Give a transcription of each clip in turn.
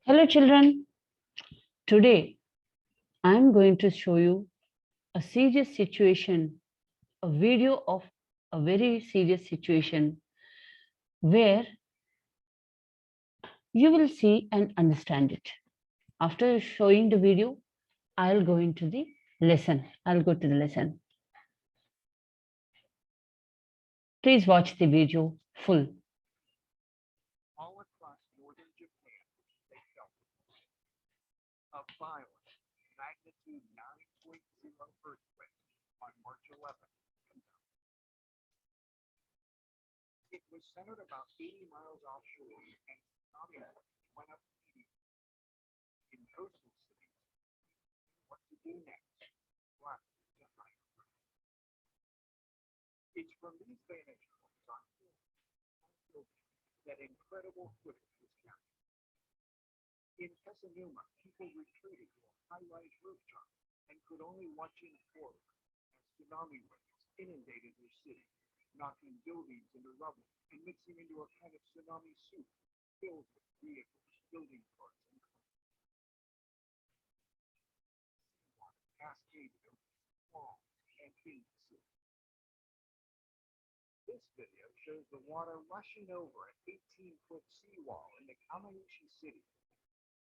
Hello, children. Today, I'm going to show you a serious situation, a video of a very serious situation where you will see and understand it. After showing the video, I'll go into the lesson. I'll go to the lesson. Please watch the video full. All across northern Japan, they felt a violent magnitude 9.0 earthquake on March 11th. It was centered about 80 miles offshore, and tsunami waves went up immediately. In coastal cities, what to do next? Run to higher ground. It's from these vantage points on that incredible footage was captured. In Pesanuma, people retreated to a high-rise rooftop and could only watch in horror as tsunami waves inundated their city, knocking buildings into rubble and mixing into a kind of tsunami soup filled with vehicles, building parts, and cars. Seawater cascaded over walls and into the city. This video shows the water rushing over an 18-foot seawall in the Kamaishi city.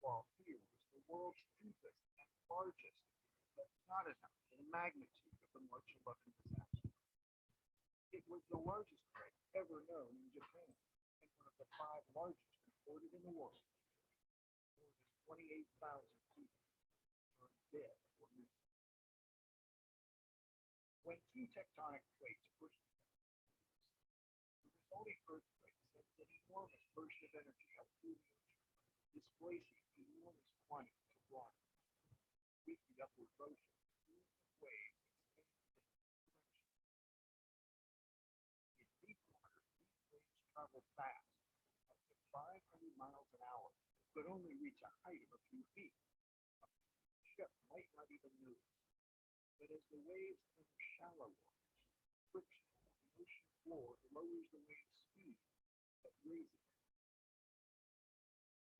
Wall here was the world's deepest and largest, but not enough for the magnitude of the March 11th disaster. It was the largest quake ever known in Japan, and one of the 5 largest recorded in the world. More than 28,000 people were dead or missing. When 2 tectonic plates pushed together, the resulting earthquake sent an enormous burst of energy up through the ocean, displacing enormous quantities of water. With the upward motion, waves expanded in deep water. These waves travel fast, up to 500 miles an hour, but only reach a height of a few feet. A ship might not even notice. But as the waves enter shallow waters, friction on the ocean floor lowers the wave's speed, but raises it.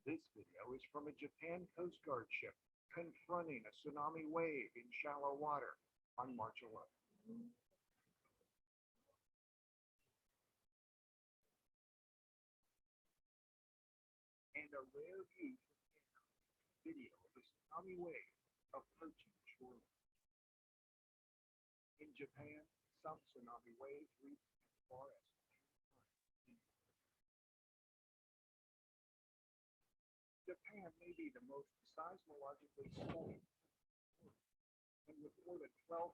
This video is from a Japan Coast Guard ship confronting a tsunami wave in shallow water on March 11th. And a rare view from air, video of a tsunami wave approaching the shoreline. In Japan, some tsunami waves reach as far as 10 times. Japan may be the most seismologically studied, and with more than 1,200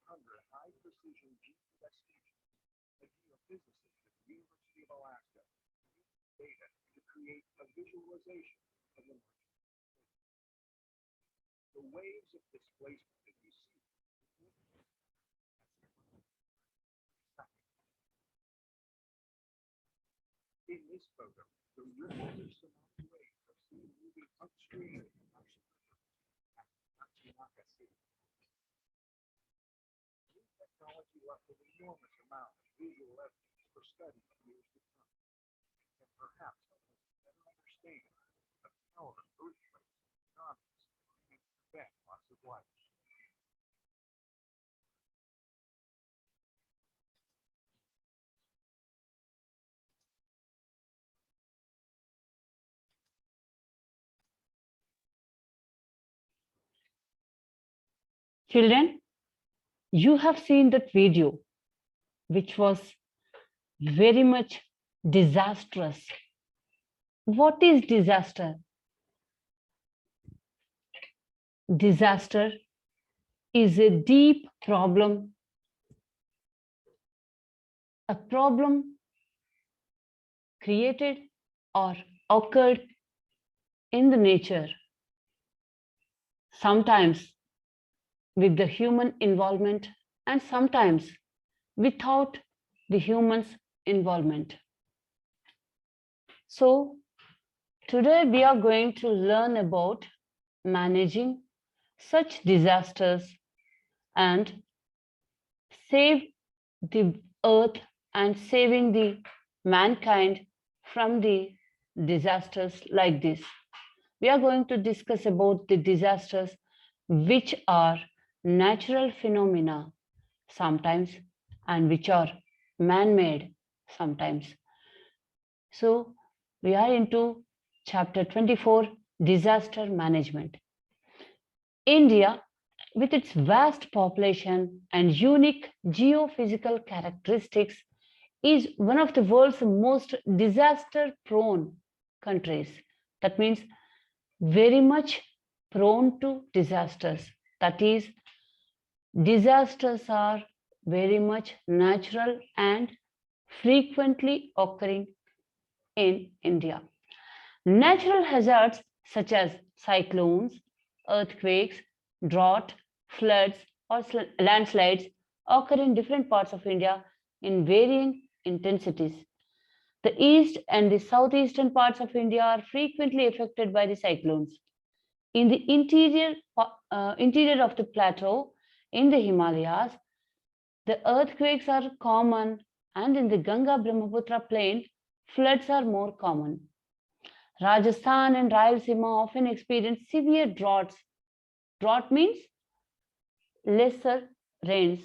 high-precision GPS stations, a geophysicist at the University of Alaska used data to create a visualization of the March. The waves of displacement that you see in this photo, the ripples of tsunami waves are seen moving upstream in Tatsunaka City. New technology left an enormous amount of visual evidence for study in years to come, and perhaps help us better understand the power of earthquakes, tsunamis, and prevent loss of life. Children, you have seen that video, which was very much disastrous. What is disaster? Disaster is a deep problem, a problem created or occurred in the nature, sometimes with the human involvement and sometimes without the human's involvement. So today we are going to learn about managing such disasters and save the earth and saving the mankind from the disasters like this. we are going to discuss about the disasters which are natural phenomena sometimes and which are man-made sometimes. So we are into chapter 24, disaster management. India, with its vast population and unique geophysical characteristics, is one of the world's most disaster-prone countries. That means very much prone to disasters. That is, disasters are very much natural and frequently occurring in India. Natural hazards such as cyclones, earthquakes, drought, floods, or landslides occur in different parts of India in varying intensities. The east and the southeastern parts of India are frequently affected by the cyclones. In the interior of the plateau in the Himalayas, the earthquakes are common, and in the Ganga Brahmaputra plain, floods are more common. Rajasthan and Rayalaseema often experience severe droughts. Drought means lesser rains,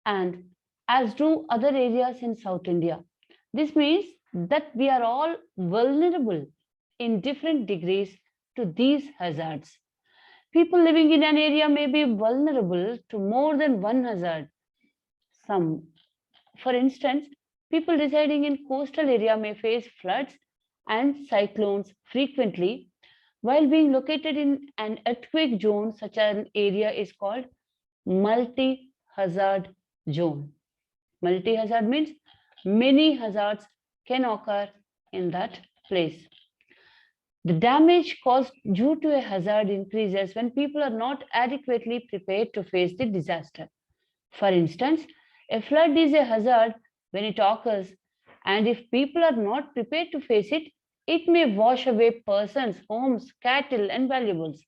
and as do other areas in South India. This means that we are all vulnerable in different degrees to these hazards. People living in an area may be vulnerable to more than one hazard. For instance, people residing in coastal area may face floods and cyclones frequently, while being located in an earthquake zone. Such an area is called multi-hazard zone. Multi-hazard means many hazards can occur in that place. The damage caused due to a hazard increases when people are not adequately prepared to face the disaster. For instance, a flood is a hazard when it occurs, and if people are not prepared to face it, it may wash away persons, homes, cattle, and valuables.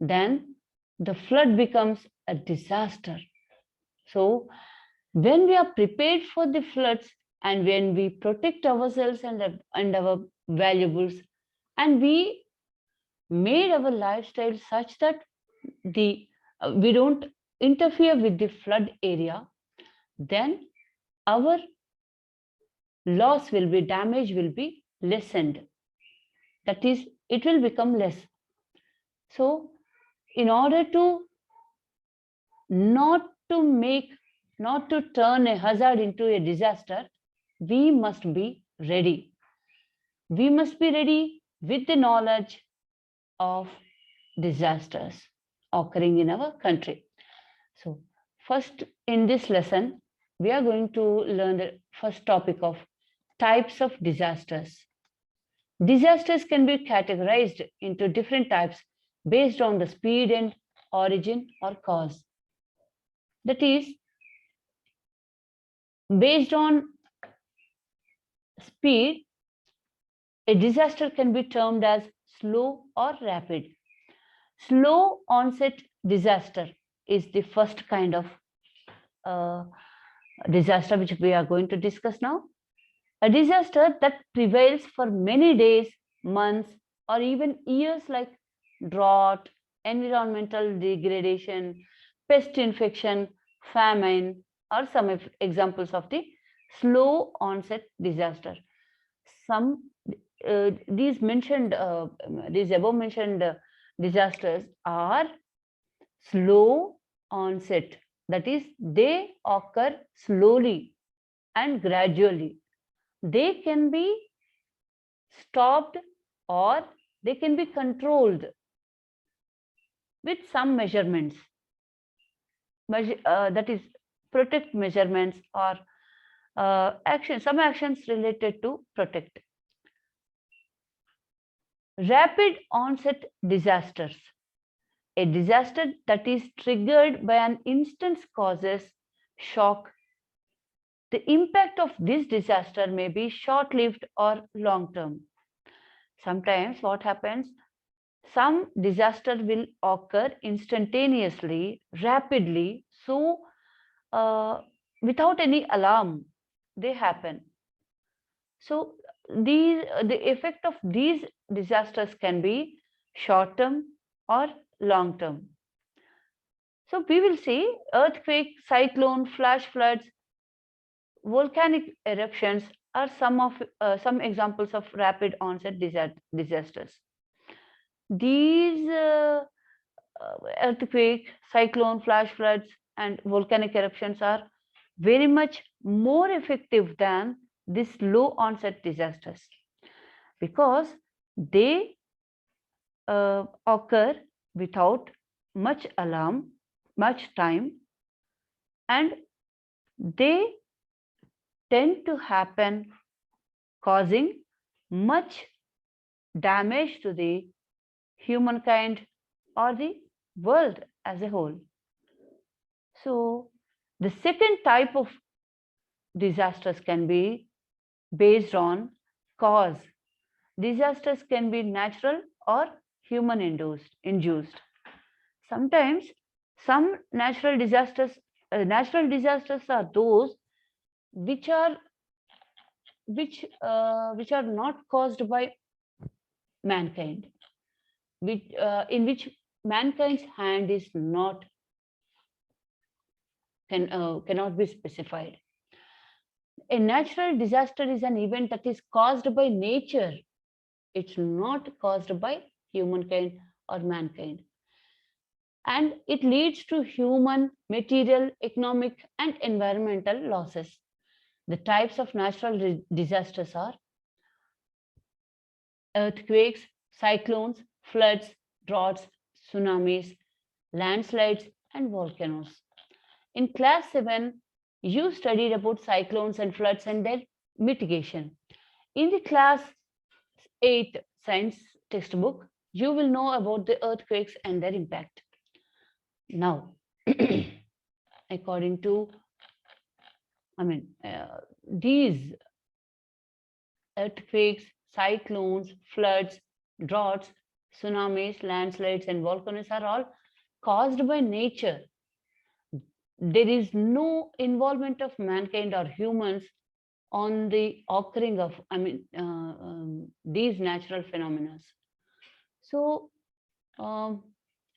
Then the flood becomes a disaster. So, when we are prepared for the floods and when we protect ourselves and our valuables, and we made our lifestyle such that we don't interfere with the flood area, then our loss will be, damage will be lessened. That is, it will become less. So, in order to not to make, not to turn a hazard into a disaster, we must be ready. We must be ready with the knowledge of disasters occurring in our country. So, first in this lesson, we are going to learn the first topic of types of disasters. Disasters can be categorized into different types based on the speed and origin or cause. That is, based on speed, a disaster can be termed as slow or rapid. Slow onset disaster is the first kind of disaster which we are going to discuss now. A disaster that prevails for many days, months, or even years, like drought, environmental degradation, pest infection, famine, are some examples of the slow onset disaster. These above mentioned disasters are slow onset. That is, they occur slowly and gradually. They can be stopped or they can be controlled with some measurements. That is, protect measurements or some actions related to protect. Rapid onset disasters. A disaster that is triggered by an instant causes shock. The impact of this disaster may be short-lived or long-term. Sometimes what happens, some disaster will occur instantaneously, rapidly, so without any alarm, they happen. So the effect of these disasters can be short term or long term. So we will see earthquake, cyclone, flash floods, volcanic eruptions are some examples of rapid onset disasters. These earthquake, cyclone, flash floods, and volcanic eruptions are very much more effective than these low onset disasters because they occur without much alarm, much time, and they tend to happen causing much damage to the humankind or the world as a whole. So, the second type of disasters can be based on cause. Disasters can be natural or human induced. Sometimes some natural disasters are those which are which are not caused by mankind, in which mankind's hand is not cannot be specified. A natural disaster is an event that is caused by nature. It's not caused by humankind or mankind. And it leads to human, material, economic, and environmental losses. The types of natural disasters are earthquakes, cyclones, floods, droughts, tsunamis, landslides, and volcanoes. In class 7, you studied about cyclones and floods and their mitigation. In the class 8 science textbook, you will know about the earthquakes and their impact. Now, according to, these earthquakes, cyclones, floods, droughts, tsunamis, landslides, and volcanoes are all caused by nature. There is no involvement of mankind or humans on the occurring of, these natural phenomena. So,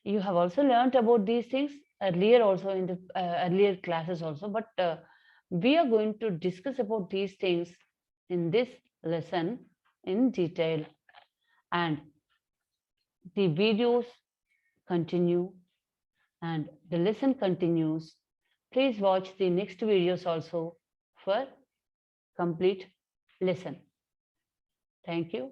you have also learned about these things earlier also in the earlier classes also, but we are going to discuss about these things in this lesson in detail, and the videos continue and the lesson continues. Please watch the next videos also for complete lesson. Thank you.